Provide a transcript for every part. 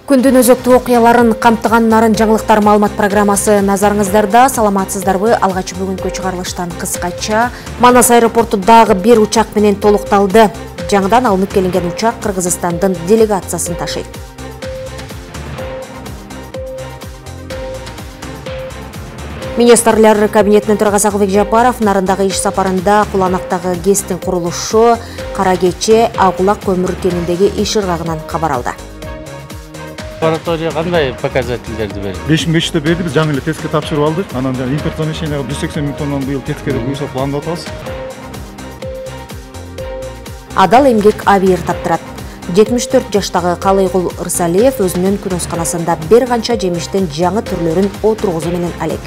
Күндүн өзөктүү окуяларын камтыган нарын жаңылыктар маалымат программасы назарыңыздарда. Саламатсыздарбы? Алгач бүгүнкү чыгарылыштан кыскача. Манас аэропорту дагы бир учак менен толукталды. Жаңыдан алынып келинген учак Кыргызстандын делегациясын ташыйт. Министрлер кабинетинин төрагасы Акылбек Жапаров нарындагы иш сапарында Куланактагы ГЭСтин курулушу, Кара Кече, Акулак көмүр кеніндеги иш ыргагынан кабар алды. Лаборатория кандай показательдерди берди? 5500 берди, биз жаңы эле тестке тапшырып алдык. Анан импортозамещениеге 180 000 тоннаны быйыл тестке буюрса пландап атабыз. Адал эмгек абийир таптырат. 74 жаштагы Калыйгул Ырсалиев өзүнүн күнөсканасында бир канча жемиштин жаңы түрлөрүн отургузуу менен алек.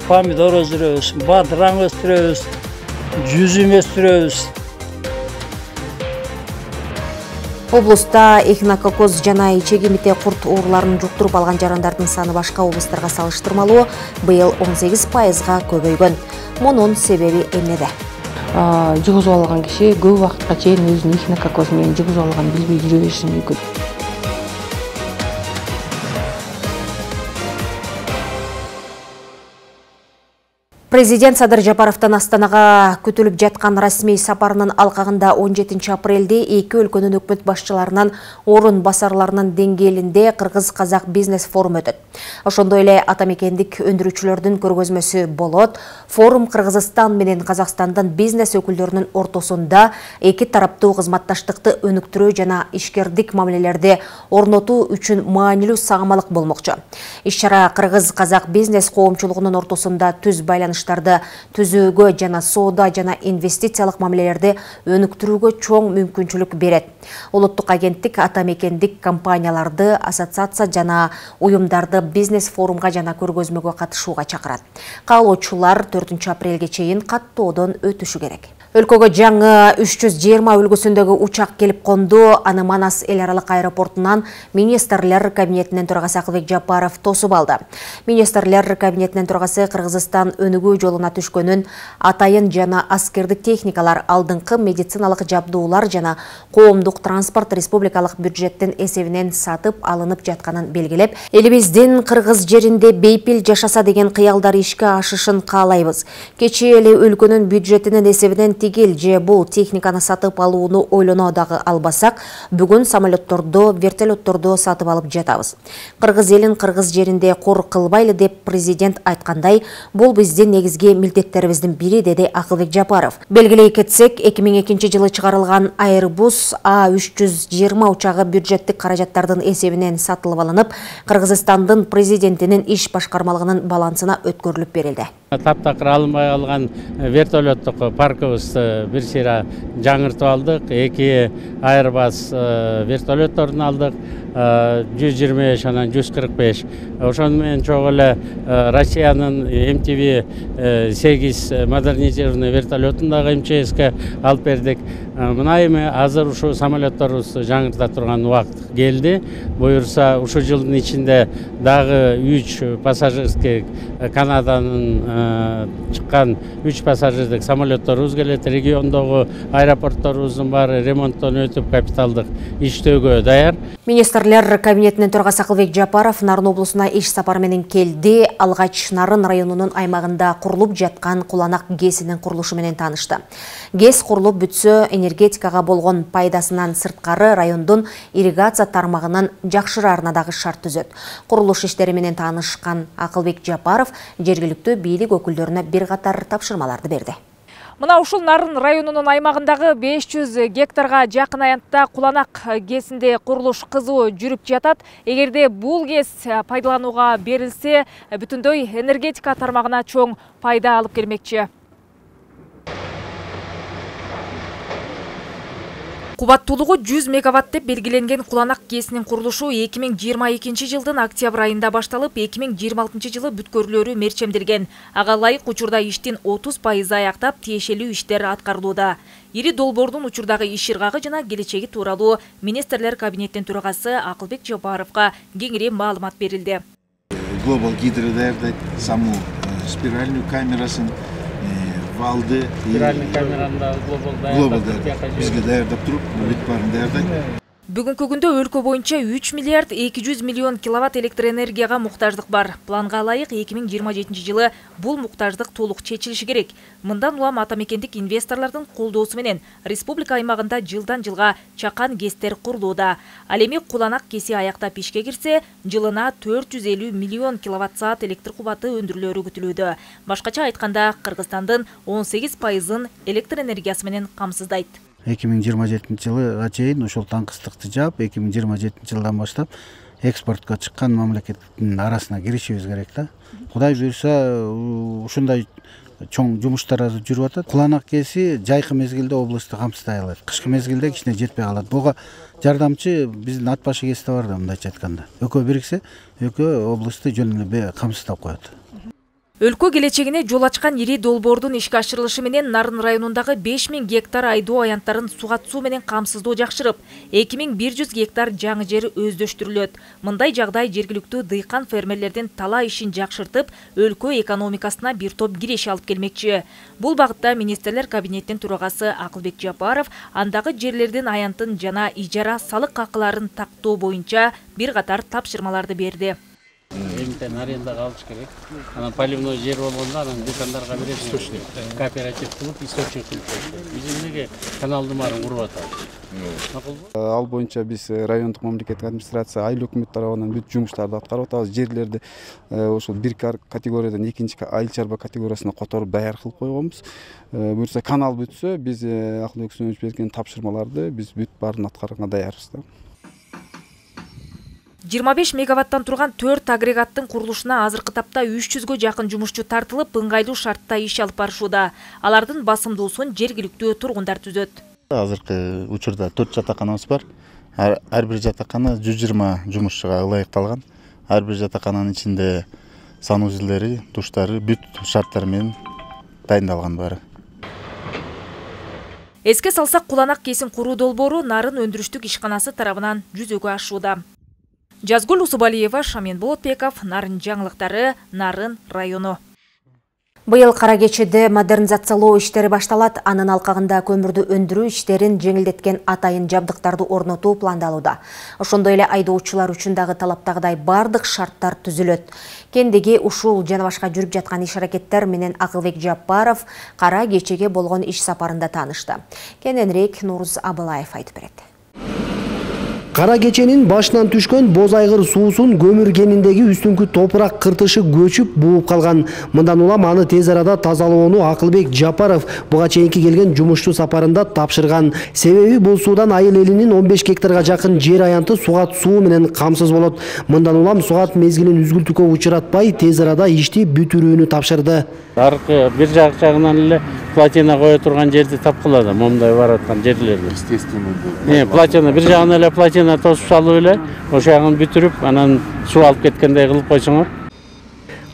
Помидор өстүрөбүз, бадыраң өстүрөбүз, жүзүм өстүрөбүз. Облуста эхинококоз жана ичеги-мите курт ооруларын жуктуруп алган жарандардын саны башка облустарга салыштырмалуу быйыл 18%га көбөйгөн. Мунун себеби эмнеде? Жугузуп алган киши көп убакытка чейин өзүнүн эхинококоз менен жугузуп алганын билбей жүрө бериши мүмкүн. Президент Садыр Жапаровдун Астанага күтүлүп жаткан расмий сапарынын алкагында 17 апрелде эки өлкөнүн өкмөт башчыларынан орун басарларынын деңгээлинде Кыргыз-Казак бизнес форум өтөт. Ошондой эле атамекендик өндүрүүчүлөрдүн көргөзмөсү болот. Форум Кыргызстан менен Казакстандын бизнес өкүлдөрүнүн ортосунда эки тараптуу кызматташтыкты өнүктүрүү жана ишкердик мамилелерди орнотуу үчүн маанилүү сагамалык болмокчу. Иш-чара Кыргыз-Казак бизнес коомчулугунун ортосунда түз байланыш түзүүгө жана соода жана инвестициялык мамилелерди өнүктүрүүгө чоң мүмкүнчүлүк берет. Улуттук агенттик атамекендик компанияларды, ассоциация жана уюмдарды бизнес форумга жана көргөзмөгө катышууга чакырат. Каалоочулар 4 апрелге чейин каттоодон өтүшү керек. Өлкөгө жаңы 320 үлгүсүндөгү учак келип конду. Аны Манас эл аралык аэропортунан министрлер кабинетинин төрагасы Акылбек Жапаров тосуп алды. Министрлер кабинетинин төрагасы Кыргызстан өнүгүү жолуна түшкөнүн, атайын жана аскердик техникалар, алдыңкы медициналык жабдуулар жана коомдук транспорт республикалык бюджеттин эсебинен сатып алынып жатканын белгилеп, элибиздин кыргыз жеринде бейпил жашаса деген кыялдар ишке ашышын каалайбыз. Кечээ эле өлкөнүн бюджетинин эсебинен тигил же бул техниканы сатып алууну ойлоно дагы албасак, бүгүн самолетторду, вертолетторду сатып алып жатабыз. Кыргыз элин кыргыз жеринде кор кылбайлы деп президент айткандай, бул биздин негизги милдеттерибиздин бири, деди Акылбек Жапаров. Белгилей кетсек, 2002 жылы чыгарылган Airbus A320 учагы бюджеттик каражаттардын эсебинен сатылып алынып, Кыргызстандын президентинин иш башкармалыгынын балансына өткөрүлүп берилди. Таптакыр алынбай калган вертолеттук паркыбызды бир сыйра жаңыртып алдык. Эки Airbus вертолетторун алдык. 125 анан 145. Ошону менен чогуу эле Россиянын MTV-8 модернизированный вертолетун дагы МЧСке алып бердик. Мына эми азыр ушу самолетторубузду жаңырта турган убакыт келди. Буюрса, ушу жылдын ичинде дагы 3 пассажирский Канаданын чыккан 3 пассажирдик самолетторубуз келет. Региондогу аэропортторубуздун баары ремонттон өтүп капиталдык иштөөгө даяр. Министрлер кабинетинин төрагасы Акылбек Жапаров Нарын облусуна иш сапар менен келди. Алгач Нарын районунун аймагында курулуп жаткан Куланак ГЭСинин курулушу менен таанышты. ГЭС курулуп бүтсө, энергетикага болгон пайдасынан сырткары райондун ирригация тармагынын жакшыраарына дагы шарт түзөт. Курулуш иштери менен таанышкан Акылбек Жапаров жергиликтүү бийлик өкүлдөрүнө бир катар тапшырмаларды берди. Мына ушул Нарын районунун аймагындагы 500 гектарга жакын аянтта Куланак ГЭСинде курулуш кызуу жүрүп жатат. Эгерде бул ГЭС пайдаланууга берилсе, бүтүндөй энергетика тармагына чоң пайда алып келмекчи. Кубаттуулугу 100 мегаватт деп белгиленген Куланак ГЭСинин курулушу 2022 жылдын октябрь айында башталып, 2026 жылы бүткөрүлөрү мерчемделген. Ага ылайык учурда иштин 30% аяктап, тиешелүү иштер аткарылууда. Ири долбоордун учурдагы иш ыргагы жана келечеги тууралуу министрлер кабинетинин төрагасы Акылбек Жапаровго кеңири маалымат берилди. Global Hydro даярдайт саму спиральную камерасын, валды. Спиральный камераны да глобал бизге даярдап туруп, бүт баарын даярдайт. Бүгүнкү күндө өлкө боюнча 3 миллиард 200 миллион киловатт электр энергияга муктаждык бар. Планга ылайык 2027 жылы бул муктаждык толук чечилиши керек. Мындан улам атамекендик инвесторлордун колдоосу менен республика аймагында жылдан жылга чакан ГЭСтер курулууда. Ал эми Куланак КЭСи аяктап ишке кирсе, жылына 450 миллион киловатт-саат электр кубаты өндүрүлөрү күтүлүүдө. Башкача айтканда, Кыргызстандын 18% электр энергиясы менен камсыздайт. 2027 жылыга чейин ушул таңкыстыкты жаап, 2027 жылдан баштап экспортко чыккан мамлекеттин арасына киришибиз керек да. Кудай буйрса, ушундай чоң жумуштар азыр жүрүп атат. Куланак КЭСи жайкы мезгилде областты камсыздай алат. Кышкы мезгилде кичине жетпей калат. Буга жардамчы биздин ат башы КЭС бар да, мындайча айтканда. Экөө бириксе, экөө областты жөн эле камсыздап коет. Өлкө келечегине жол ачкан ири долбоордун ишке ашырылышы менен Нарын районундагы 5000 гектар айдоо аянттарын сугат-суу менен камсыздоо жакшырып, 2100 гектар жаңы жер өздөштүрүлөт. Мындай жагдай жергиликтүү дыйкан фермерлердин талаа ишин жакшыртып, өлкө экономикасына бир топ киреш алып келмекчи. Бул багытта министрлер кабинетинин төрагасы Акылбек Жапаров андагы жерлердин аянтын жана ижара салык акыларын тактоо боюнча бир катар тапшырмаларды берди. Эмтен арендага алыш керек. Анан поливной жер болгондо анан дыйкандарга бересиз. Кооператив кылып, источник кылып. Биз эмнеге каналдын баарын куруп атабыз? Ал боюнча биз райондук мамлекеттик администрация, айыл өкмөт тарабынан бүт жумуштарды аткарып атабыз. Жерлерди ошол бир категориядан экинчи айыл чарба категориясына которуп даяр кылып койгонбуз. Буюрса канал бүтсө, биз Акылбек Үсенович берген тапшырмаларды биз бүт баарын аткарганга даярбыз. 25 мегаваттан турган 4 агрегаттын курулушуна азыркы тапта 300гө жакын жумушчу тартылып, ыңгайлуу шартта иш алып барышууда. Алардын басымдуусун жергиликтүү тургундар түзөт. Азыркы учурда 4 жатаканабыз бар. Ар бир жатакана 120 жумушчуга ылайыкталган. Ар бир жатакананын ичинде санузелдери, душтары бүт шарттар менен дайындалган баары. Эске салсак, Куланак КЭСин куруу долбоору Нарын өндүрүштүк ишканасы тарабынан жүзөгө ашууда. Жазгүл Усубалиева, Шамин Болотбеков, Нарын жаңылыктары, Нарын району. Быйыл кара кечеде модернизациялоо иштери башталат. Анын алкагында көмүрдү өндүрүү иштерин жеңилдеткен атайын жабдыктарды орнотуу пландалууда. Ошондой эле айдоочулар үчүн дагы талаптагыдай бардык шарттар түзүлөт. Кендиги ушул жана башка жүрүп жаткан иш аракеттер менен Акылбек Жапаров кара кечеге болгон иш сапарында таанышты. Кененирээк Нуруз Абылаев айтып берет. Кара кеченин башынан түшкөн боз айгыр суусун көмүр кениндеги үстүңкү топурак кыртышы көчүп бууп калган. Мындан улам аны тез арада тазалоону Акылбек Жапаров буга чейинки келген жумушчу сапарында тапшырган. Себеби бул суудан айыл элинин 15 гектарга жакын жер аянты сугат суу менен камсыз болот. Мындан улам сугат мезгилин үзгүлтүккө учуратпай тез арада ишти бүтүрүүнү тапшырды. Аркы бир жагынан эле платина кое турган жерди тапкыла да, момундай бараткан жерлерди. Естественно. Платина бир жагынан эле платина тосуп салып эле, ошо ягын бүтүрүп, анан суу алып кеткендей кылып койсоңор.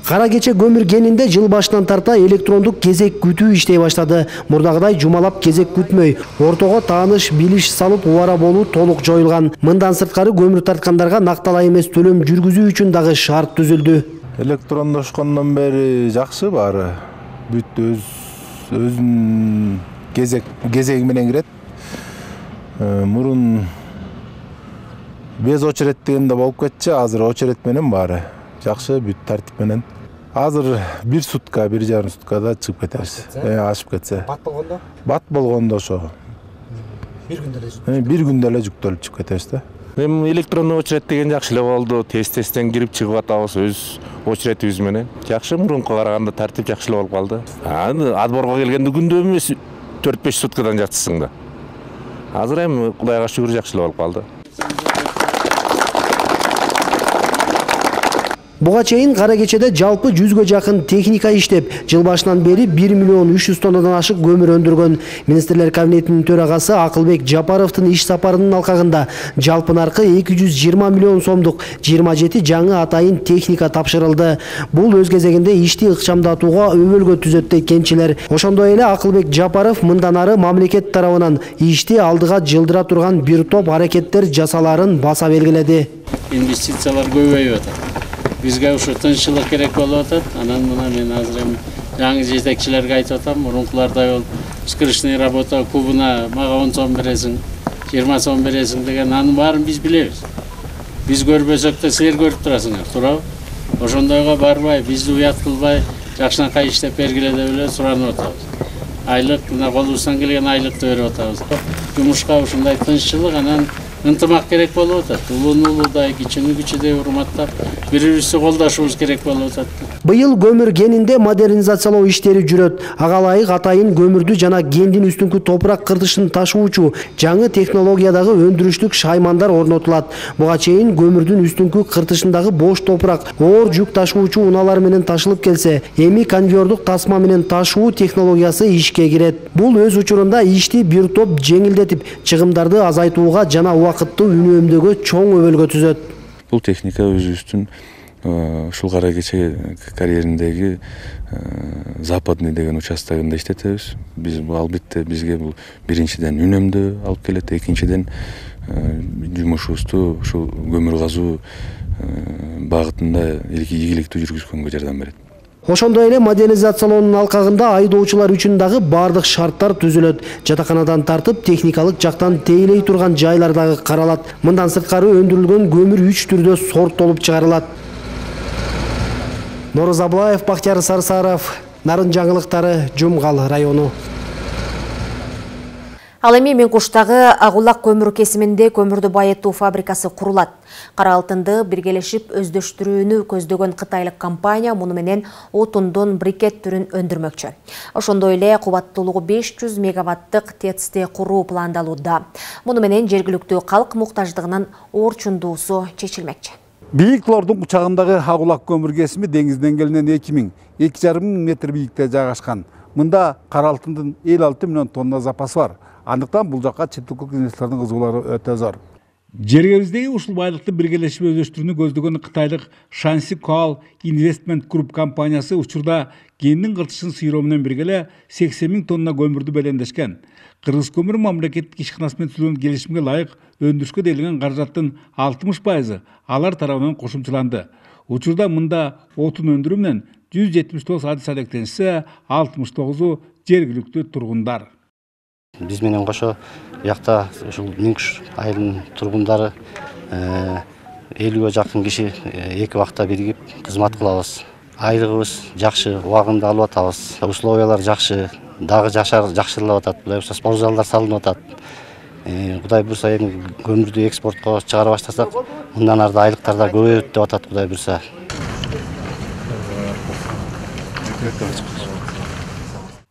Кара кече көмүр кенинде жыл башынан тарта электрондук кезек күтүү иштей баштады. Мурдагыдай жумалап кезек күтмөй, ортого тааныш, билиш салып убара болуу толук жоюлган. Мындан сырткары көмүр тарткандарга накталай эмес төлөм жүргүзүү үчүн дагы шарт түзүлдү. Электрондошкондон бери жакшы баары. Бүт өзүнүн кезеги менен кирет. Мурун без очередь дегенде болуп кетчү, азыр очередь менен баары. Жакшы бүт тартип менен. Азыр бир сутка, 1,5 суткада чыгып кетебиз. Ашып кетсе. Бат болгондо? Бат болгондо ошо. Бир күндө эле жүктөлүп чыгып кетебиз да. Эми электронный очередь деген жакшы эле болду. Тез-тезден кирип чыгып атабыз өз очередибиз менен. Жакшы, мурункуга караганда тартип жакшы эле болуп калды. Адборго келгенде күндө эмес 4-5 суткадан жатсың да. Азыр эми Кудайга шүгүр жакшы эле болуп калды. Буга чейин кара кечеде жалпы 100гө жакын техника иштеп, жыл башынан бери 1 миллион 300 тоннадан ашык көмүр өндүргөн. Министрлер кабинетинин төрагасы Акылбек Жапаровдун иш сапарынын алкагында жалпы наркы 220 миллион сомдук 27 жаңы атайын техника тапшырылды. Бул өз кезегинде ишти ыкчамдатууга өбөлгө түзөт дейт кенчилер. Ошондой эле Акылбек Жапаров мындан ары мамлекет тарабынан ишти алдыга жылдыра турган бир топ аракеттер жасаларын баса белгиледи. Инвестициялар көбөйүп атат. Бизге ушу тынччылык керек болуп атат. Анан мына мен азыр эми жаңы жетекчилерге айтып атам, мурункулардай болуп скрышный работа кубуна мага 10 сом бересиң, 20 сом бересиң деген анын баарын биз билебиз. Биз көрбөсөк да силер көрүп турасыңар, туурабы? Ошондойго барбай, бизди уят кылбай, жакшынакай иштеп бергиле деп эле суранып атабыз. Айлык, мына колубуздан келген айлыкты берип атабыз. Жумушка ушундай тынччылык, анан ынтымак керек болуп атат. Улууну улуудай, кичини кичидей урматтап, бири-бирибизди колдошубуз керек болуп атат. Быйыл көмүр кенинде модернизациялоо иштери жүрөт. Ага ылайык атайын көмүрдү жана кендин үстүнкү топурак кыртышын ташуучу жаңы технологиядагы өндүрүштүк шаймандар орнотулат. Буга чейин көмүрдүн үстүнкү кыртышындагы бош топурак оор жүк ташуучу унаалар менен ташылып келсе, эми конвейердук тасма менен ташуу технологиясы ишке кирет. Бул өз учурунда ишти бир топ жеңилдетип, чыгымдарды азайтууга жана убакытты үнөмдөөгө чоң өбөлгө түзөт. Бул техника өзүбүздүн ушул кара кече карьериндеги западный деген участогунда иштетебиз. Биз албетте бизге бул биринчиден үнөмдөө алып келет, экинчиден жумушубузду ушул көмүр казуу багытында ийгиликтүү жүргүзгөнгө жардам берет. Ошондой эле модернизациялоонун алкагында айдоочулар үчүн дагы бардык шарттар түзүлөт. Жатаканадан тартып техникалык жактан тейлей турган жайлар дагы каралат. Мындан сырткары өндүрүлгөн көмүр 3 түрдө сорттолуп чыгарылат. Норuz Аблаев, Бактияр Сарсаров, Нарын жаңылыктары, Жумгал району. Ал эми Менкуштагы Агулак көмүр кесиминде көмүрдү байытуу фабрикасы курулат. Кара алтынды биргелешип өздөштүрүүнү көздөгөн кытайлык компания муну менен отундун брикет түрүн өндүрмөкчү. Ошондой эле кубаттуулугу 500 мегаваттык ТЭЦти куруу пландалууда. Муну менен жергиликтүү калк муктаждыгынын орчундуусу чечилмекчи. Бийик Лордун кучагындагы Агулак көмүр кесими деңиз деңгээлинен 2,5 метр бийикте жайгашкан. Мында кара алтындын 56 миллион тонна запасы бар. Андыктан бул жакка чет өлкө инвесторлордун кызыгуулары өтө зор. Жергебиздеги ушул байлыкты биргелешип өздөштүрүүнү көздөгөн кытайлык Shanxi Coal Investment Group компаниясы учурда кендин кыртышын сыйроо менен биргеле 80 000 тонна көмүрдү белендешкен. Кыргыз көмүр мамлекеттик ишканасы менен түзүлгөн келишимге ылайык өндүрүшкө делинген каражаттын 60% алар тарабынан кошумчаланды. Учурда мында отун өндүрүү менен 179 адис алектенсе, 69 жергиликтүү тургундар. Биз менен кошо бuyakta ушул Менкуш айылынын тургундары 50ге жакын киши эки убакта биригип кызмат кылабыз. Айлыгыбыз жакшы, убагында алып атабыз. Условиялар жакшы, дагы жакшырылып атат. Кудай буюрса спорт залдар салынып атат. Кудай буюрса эми көмүрдү экспортко чыгара баштасак, мындан ары айлыктар да көбөйөт деп атат Кудай буюрса.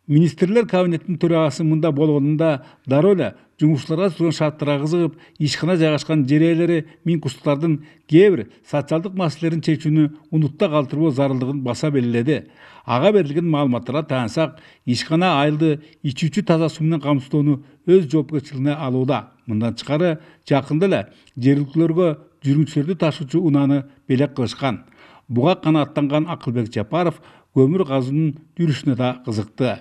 Министрлер кабинетinin төрагасы мында болгонунда дароо эле жумушчуларга түзүлгөн шарттарга кызыгып, ишкана жайгашкан жер ээлери Менкуштуктардын кээ бир социалдык маселелерин чечүүнү унутта калтырбоо зарылдыгын баса белгиледи. Ага берилген маалыматтарга таянсак, ишкана айылды ичүүчү таза суу менен камсыздоону өз жоопкерчилигине алууда. Мындан тышкары жакында эле жергиликтүүлөргө жүргүнчүлөрдү ташуучу унааны белек кылышкан. Буга канааттанган Акылбек Жапаров көмүр казуунун жүрүшүнө да кызыкты.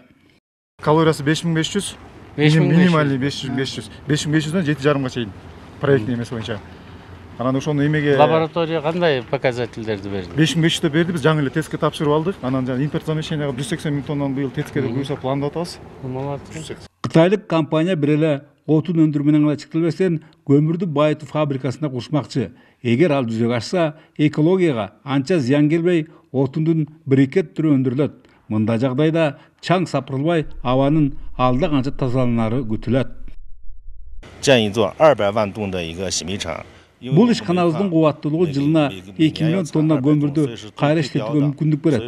Калориясы 5500, минимальный 500. 5500'dan 7,5'a чейин проектный эмес боюнча. Анан ошону эмеге лаборатория кандай показательдерди берди? 5500'да берди, биз жаңы эле ТЭЦке тапшырып алдык. Анан жана импорт замещенияга 180 000 тоннаны быйыл ТЭЦке буюрса пландап атабыз. Кытайлык компания бир эле отун өндүрүү менен гана чектелбестен көмүрдү байытуу фабрикасына курушмакчы. Эгер ал жүзөгө ашса, экологияга анча зыян келбей, отундун брикет түрү өндүрүлөт. Мында жагдайда чаң сапырылбай, абанын алда канча тазаланары күтүлөт. Бул ишканабыздын кубаттуулугу жылына 2 миллион тонна көмүрдү кайра иштетүүгө мүмкүндүк берет.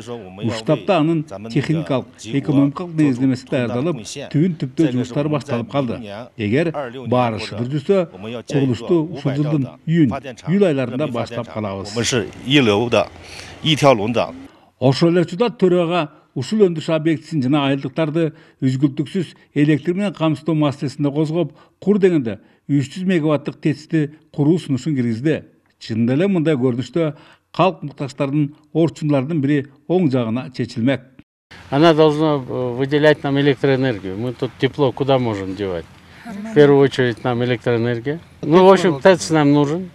Уштапта анын техникалык, экономикалык негиздемеси даярдалып, түбүн түптө жумуштары башталып калды. Эгер баары шыдыр жүрсө, курулушту ушул жылдын июнь айларында баштап калабыз. Ошол эле учурда төрага ушул өндүрүш объектисин жана айылдыктарды үзгүлтүксүз электр менен камсыздоо маселесинде козгоп, кур дегенде 300 мегаваттык ТЭЦти куруу сунушун киргизди. Чынында эле мындай көрүнүштө калк муктаждардын орчундардын бири оң жагына чечилмек. Она должна выделять нам электроэнергию. Мы тут тепло куда можем девать? В первую очередь нам электроэнергия. Ну, в общем, ТЭЦ нам нужен.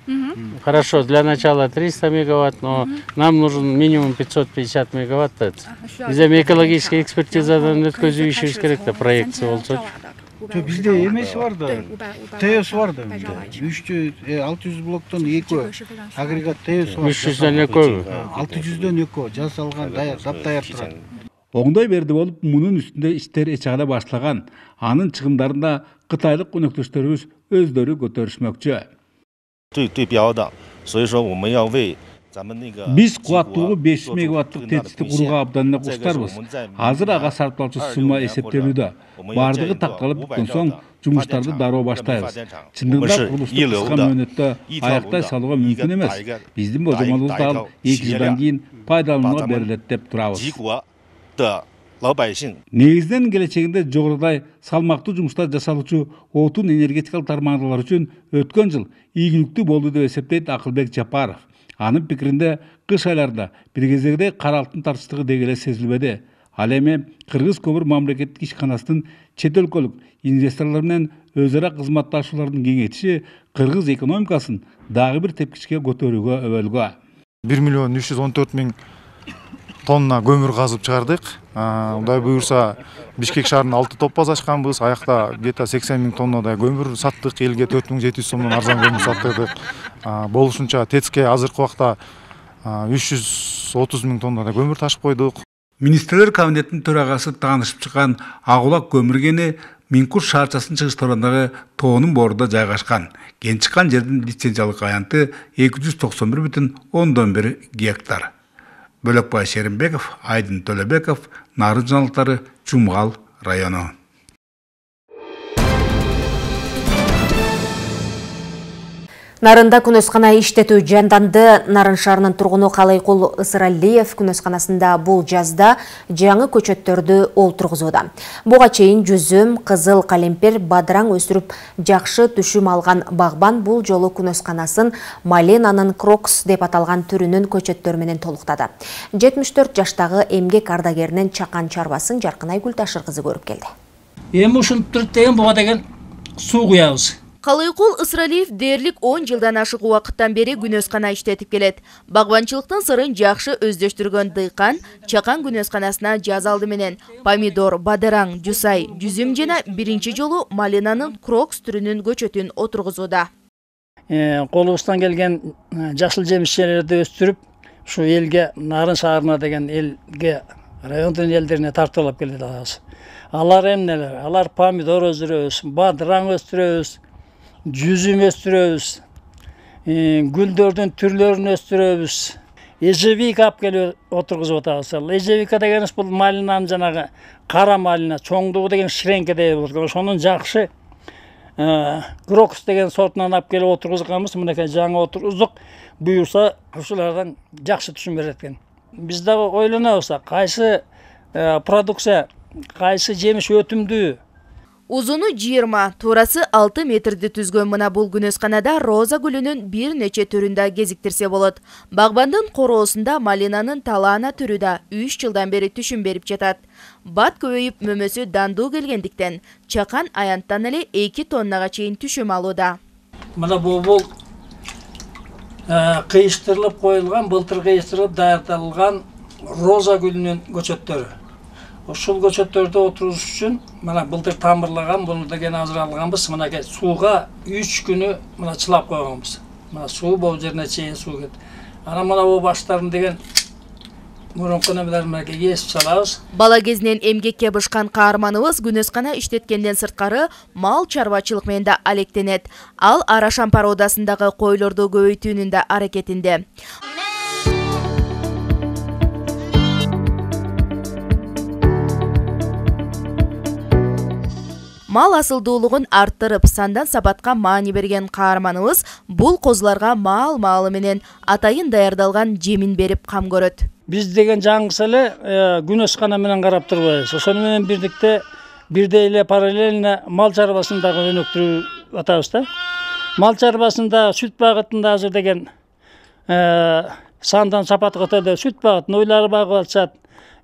Хорошо, для начала 300 мегаватт, но нам нужен минимум 550 мегаватт ТЭЦ. Биз эми экологический экспертизадан өткөзүү ишибиз керек да, проекция болсочу. Бизде эмеси бар да. ТЭОСу бар да бизде. 300-600 блоктон 2 агрегат ТЭОСу бар. 300дөн 2. 600дөн 2 жасалган, даяр турат. Оңдой берди болуп, мунун үстүндө иштер эчагада башталган. Анын чыгымдарын да кытайлык өнөктөштөрүбүз өздөрү көтөрүшмөкчү. Биз кубаттуулугу 500 мегаваттык тетишти курууга абдан эле куштарбыз. Азыр ага сарпталчу сумма эсептелүүдө. Бардыгы такталып бүткөн соң жумуштарды дароо баштайбыз. Чындыгында курулушту кыска мөөнөттө аяктай салууга мүмкүн эмес. Биздин божомолубуз дал 2 жылдан кийин пайдаланууга берилет деп турабыз. Негизден келечегинде жогорудагы салмактуу жумуштар жасалуучу отун энергетикалык тармактар үчүн өткөн жыл ийгиликтүү болду деп эсептейт Акылбек Жапаров. Анын пикиринде кыш айларында бир кезегде кара алтын тартыштыгы деги эле сезилбеди. Ал эми Кыргыз көмүр мамлекеттик ишканасынын чет өлкөлүк инвесторлор менен өз ара кызматташуулардын кеңейтиши кыргыз экономикасын дагы бир тепкичке көтөрүүгө өбөлгө. 1 314 000 тонна көмүр казып чыгардык. Мындай буюрса Бишкек шаарында 6 топпаз ачканбыз. Аякта где-то 80 000 тоннадай көмүр саттык, элге 4700 сомдон арзан көмүр саттык. Болушунча ТЭЦке азыркы убакта 330 000 тоннадай көмүр ташып койдук. Министрлер кабинетинин төрагасы таанышып чыккан Агулак көмүр кени Минкуш шаарчасынын чыгыш торунундагы тоонун борунда жайгашкан. Кен чыккан жердин лицензиялык аянты 291,1 гектар. Бөлөкбай Шеримбеков, Айдын Төлөбеков, Нарын жаңылыктары, Жумгал району. Нарында күнөскана иштетүү жанданды. Нарын шаарынын тургуну Калайкул Ысыралиев күнөсканасында бул жазда жаңы көчөттөрдү олтургузууда. Буга чейин жүзүм, кызыл калемпер, бадыраң өсүрүп жакшы түшүм алган багбан бул жолу күнөсканасын Маленанын крокс деп аталган түрүнүн көчөттөрү менен толуктады. 74 жаштагы эмгек ардагеринин чакан чарбасын Жаркынай Гүлташыр кызы көрүп келди. Эми ушинтип деген буга деген суу куябыз. Калайкул Ысыралиев дээрлик 10 жылдан ашык убакыттан бери күнөскана иштетип келет. Багбанчылыктын сырын жакшы өздөштүргөн дыйкан чакан күнөсканасына жаз алды менен помидор, бадыраң, жусай, жүзүм жана биринчи жолу Маленанын крокс түрүнүн көчөтүн отургузууда. Колубуздан келген жашыл жемишчелерди өстүрүп, ушу элге, Нарын шаарына деген элге, райондун элдерине тартып алып келет алабыз. Алар эмнелер? Алар помидор өстүрөбүз, бадыраң өстүрөбүз, жүзүм өстүрөбүз, гүлдөрдүн түрлөрүн өстүрөбүз, эжевика алып келип отургузуп атабыз. Эжевика дегенибиз бул малинанын жанагы кара малина, чоңдугу деген ширеңке деп болот. Ошонун жакшы крокс деген сортунан алып келип отургузганбыз. Мынакей жаңы отургуздук. Буюрса ушулардан жакшы түшүм берет экен. Биз дагы ойлонобуз, кайсы продукция, кайсы жемиш өтүмдүү. Узуну 20, туурасы 6 метрди түзгөн мына бул күнөсканада роза гүлүнүн бир нече түрүндө кезиктирсе болот. Багбандын короосунда Маленанын талаана түрү да 3 жылдан бери түшүм берип жатат. Бат көбөйүп мөмөсү дандуу келгендиктен чакан аянттан эле 2 тоннага чейин түшүм алууда. Мына бул кыйыштырылып коюлган, былтыр кыйыштырылып даярдалган роза гүлүнүн көчөттөрү. Ушул көчөттөрдү отуруш үчүн мына былтыр тамырлаган, буну деген азыр алганбыз. Мынакей сууга 3 күнү мына чылап койгонбуз. Мына суу бул жерине чейин суу кет. Анан мына бул баштарын деген мурунку немелерин кесип салабыз. Бала кезинен эмгекке бышкан каарманыбыз күнөскана иштеткенден сырткары мал чарбачылык менен да алектенет. Ал Арашан породасындагы койлорду көбөйтүүнүн да аракетинде. Мал асылдуулугун арттырып, сандан сапатка маани берген каарманыбыз бул козуларга маал-маалы менен атайын даярдалган жемин берип кам көрөт. Биз деген жаңгысы эле күнөскана менен карап турбайбыз. Ошону менен бирдикте бирдей эле параллельно мал чарбасын дагы өнүктүрүп атабыз да. Мал чарбасында сүт багытында азыр деген сандан сапатка өтөдө сүт багытын ойлары багып атышат.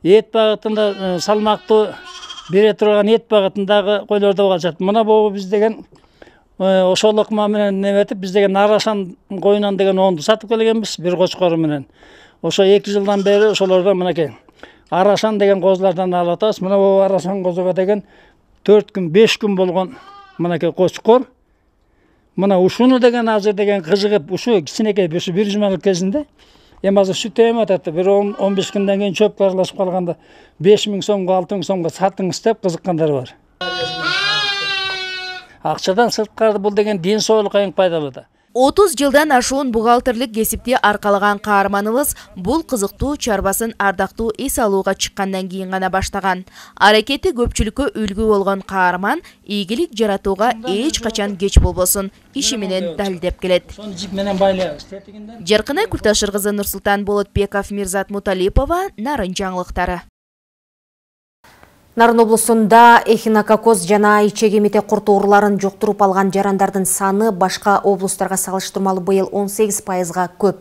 Эт багытында салмактуу бере турган эт багытындагы койлорду багышат. Мына бул биз деген ошол ыкма менен неметип, биз деген Арашан коюнан деген оңду сатып келгенбиз бир кочкору менен. Ошо 2 жылдан бери ошолордон мынакей Арашан деген козулардан алып атабыз. Мына бул Арашан козуга деген 4 күн 5 күн болгон мынакей кочкор мына ушуну деген азыр деген кыжыгып ушу кичинекей ушу 100 мыңдык кезинде эми азыр сүт эми атат бир 15 күндөн кийин чөпкө аралашып калганда 5000 сомго 6000 сомго сатыңыз деп кызыккандар бар. Акчадан сырткары бул деген ден соолукка эң пайдалуу да. 30 жылдан ашуун бухгалтерлик кесипти аркалаган каарманыбыз бул кызыктуу чарбасын ардактуу эс алууга чыккандан кийин гана баштаган. Аракети көпчүлүккө үлгү болгон каарман ийгилик жаратууга эч качан кеч болбосун иши менен далилдеп келет. Жаркынай Култашыр кызы, Нурсултан Болотбеков, Мирзат Муталипова, Нарын жаңылыктары. Нарын облусунда эхинококоз жана ичеги мите курт ооруларын жуктуруп алган жарандардын саны башка облустарга салыштырмалуу быйыл 18%га көп.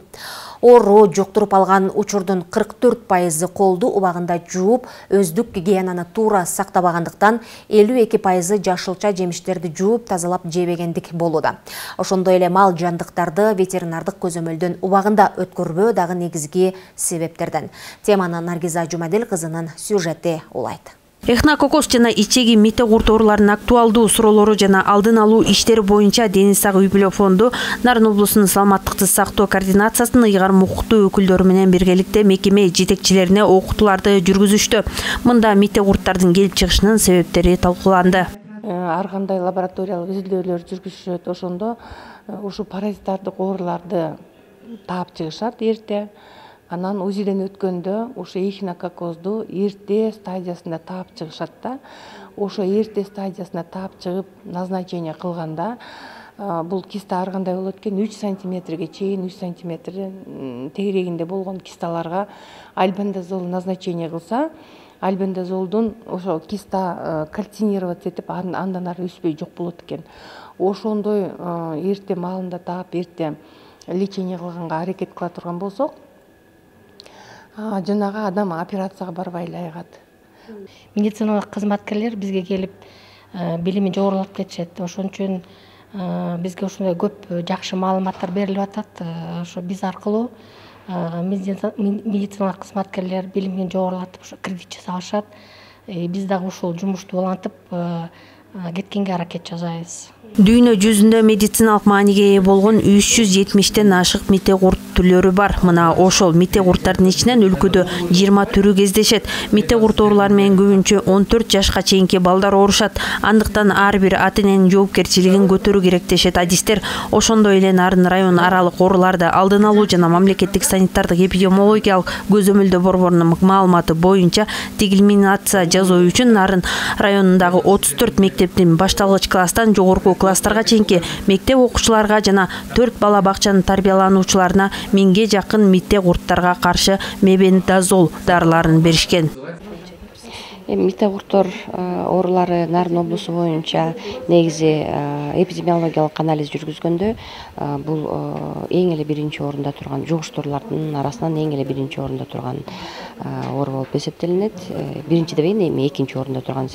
Оору жуктуруп алган учурдун 44%ы колду убагында жууп, өздүк гигиенаны туура сактабагандыктан 52%ы жашылча жемиштерди жууп, тазалап жебегендик болууда. Ошондой эле мал жандыктарды ветеринардык көзөмөлдөн убагында өткөрбөө дагы негизги себептерден. Теманы Наргиза Жумадел кызынын сюжети улайт. Эхинококоз жана ичеги мите курт ооруларынын актуалдуу суроолору жана алдын алуу иштери боюнча Дени Сак үй бүлө фонду Нарын облусунун саламаттыкты сактоо координациясынын ыйгарым укуктуу өкүлдөрү менен биргеликте мекеме жетекчилерине окутууларды жүргүзүштү. Мында мите курттардын келип чыгышынын себептери талкууланды. Ар кандай лабораториялык изилдөөлөр жүргүзүшөт, ошондо ушу паразиттардык ооруларды таап чыгышат эрте. Анан УЗИден өткөндө ошо эхинококозду эрте стадиясында таап чыгышат да. Ошо эрте стадиясында таап чыгып назначение кылганда бул киста ар кандай болот экен, 3 сантиметрге чейин 3 сантиметр тегерегинде болгон кисталарга альбендазол назначение кылса, альбендазолдун ошо киста кальцинировать этип андан ары өспөй жок болот экен. Ошондой эрте маалында таап эрте лечение кылганга аракет кыла турган болсок, жанагы адам операцияга барбай эле айыгат. Медициналык кызматкерлер бизге келип билими жогорулап кетишет. Ошон үчүн бизге ошондой көп жакшы маалыматтар берилип атат. Ошо биз аркылуу медициналык кызматкерлер билимин жогорулатып ошо кредит жасашат. Биз дагы ушул жумушту улантып кеткенге аракет жасайбыз. Дүйнө жүзүндө медициналык мааниге ээ болгон 370тен ашык мите курт түрлөрү бар. Мына ошол мите курттардын ичинен өлкөдө 20 түрү кездешет. Мите курт оорулары менен көбүнчө 14 жашка чейинки балдар оорушат. Андыктан ар бир ата эненин жоопкерчилигин көтөрүү керек дешет адистер. Ошондой эле Нарын район аралык ооруларды алдын алуу жана мамлекеттик санитардык эпидемиологиялык көзөмөлдөө борборунун маалыматы боюнча дегельминация жасоо үчүн Нарын районундагы 34 мектептин башталгыч класстан жогорку класстарга чейинки мектеп окуучуларга жана 4 бала бакчанын тарбиялануучуларына 1000ге жакын мите курттарга каршы мебендазол дарыларын беришкен. Мите курттор оорулары Нарын облусу боюнча негизи эпидемиологиялык анализ жүргүзгөндө бул эң эле биринчи орунда турган жугуштуулардын арасынан эң эле биринчи орунда турган оору болуп эсептелинет. Биринчи дебейин, эми экинчи орунда турган,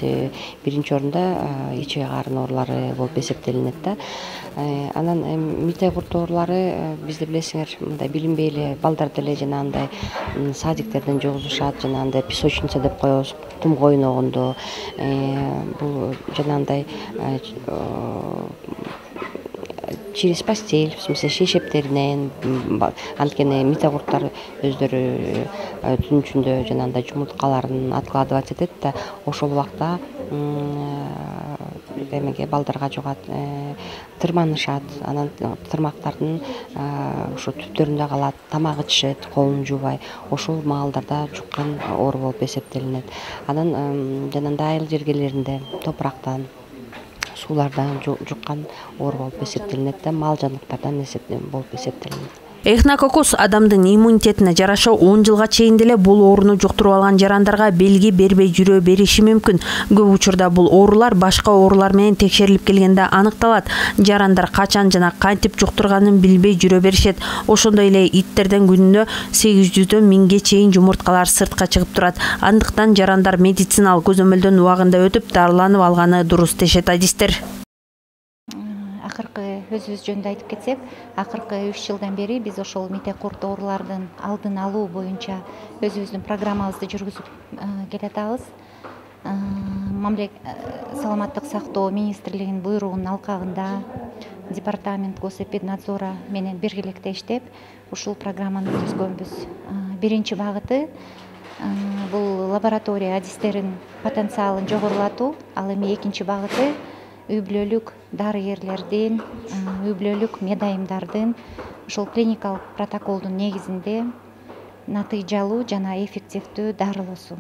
биринчи орунда ичеги карын оорулары болуп эсептелинет да. Анан мите курт оорулары бизде билесиңер, мындай билинбей эле балдар деле жана андай садиктерден жугузушат, жана андай песочница деп коебуз, тум койногондо бул жанагындай через постель, в смысле шешептеринен, анткени мите курттар өздөрү түн ичинде жанагындай жумурткаларын откладывать этет да, ошол убакта эмеге балдарга жугат, тырманышат, анан тырмактардын ошо түптөрүндө калат, тамак ичишет, колун жуубай, ошол маалдарда жуккан оору болуп эсептелинет. Анан жанагындай айыл жергелеринде топурактан, суулардан жуккан оору болуп эсептелинет да, мал жандыктардан болуп эсептелинет. Эхинококоз адамдын иммунитетине жараша 10 жылга чейин деле бул ооруну жуктуруп алган жарандарга белги бербей жүрө бериши мүмкүн. Көп учурда бул оорулар башка оорулар менен текшерилип келгенде аныкталат. Жарандар качан жана кантип жуктурганын билбей жүрө беришет. Ошондой эле иттерден күнүнө 800дөн 1000ге чейин жумурткалар сыртка чыгып турат. Андыктан жарандар медициналык көзөмөлдөн убагында өтүп дарыланып алганы дурус дешет адистер. Акыркы өзүбүз жөнүндө айтып кетсек, акыркы 3 жылдан бери биз ошол мите курт оорулардын алдын алуу боюнча өзүбүздүн программабызды жүргүзүп келатабыз. саламаттык сактоо министрлигинин буйругунун алкагында департамент госэпиднадзора менен биргеликте иштеп ушул программаны өткөзгөнбүз. Биринчи багыты бул лаборатория адистерин потенциалын жогорулатуу, ал эми экинчи багыты үй бүлөлүк дарыгерлердин, үй бүлөлүк медайымдардын ушул клиникалык протоколдун негизинде натыйжалуу жана эффективдүү дарылоосу.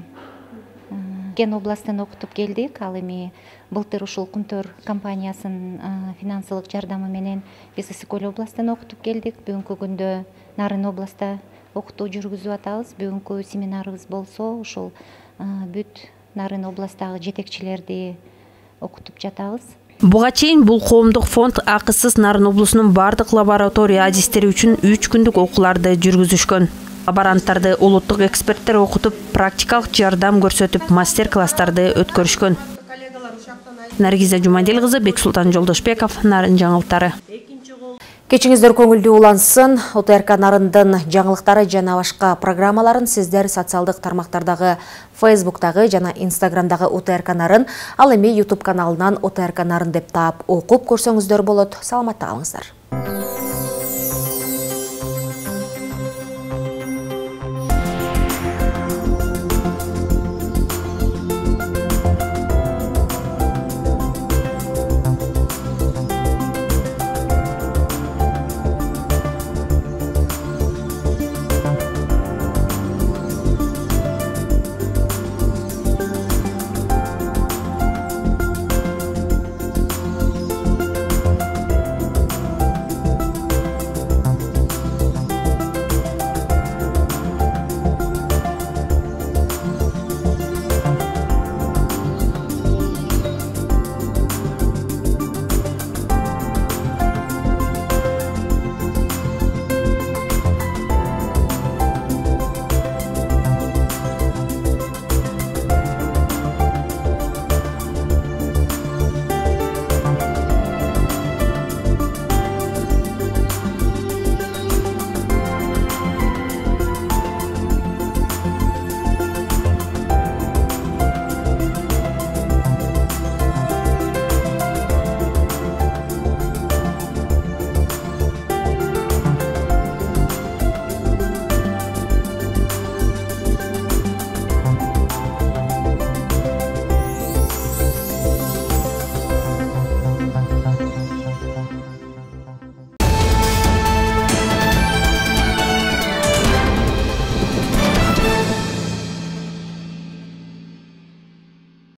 Кен областын окутуп келдик. Ал эми былтыр ушул Кумтөр компаниясынын финансылык жардамы менен биз Ысык-Көл областын окутуп келдик. Бүгүнкү күндө Нарын областта окутуу жүргүзүп атабыз. Бүгүнкү семинарыбыз болсо ушул бүт Нарын областагы жетекчилерди окутуп жатабыз. Буга чейин бул коомдук фонд акысыз Нарын облусунун бардык лаборатория адистери үчүн 3 күндүк окууларды жүргүзүшкөн. Лаборанттарды улуттук эксперттер окутуп, практикалык жардам көрсөтүп, мастер-класстарды өткөрүшкөн. Наргиза Жумадел кызы, Бексултан Жолдошбеков, Нарын жаңылыктары. Кечиңиздер көңүлдүү улансын. ОТРК Нарындын жаңылыктары жана башка программаларын сиздер социалдык тармактардагы Facebooktагы жана Instagramдагы ОТРК Нарын, ал эми YouTube каналынан ОТРК Нарын деп таап окуп көрсөңүздөр болот. Саламатта калыңыздар.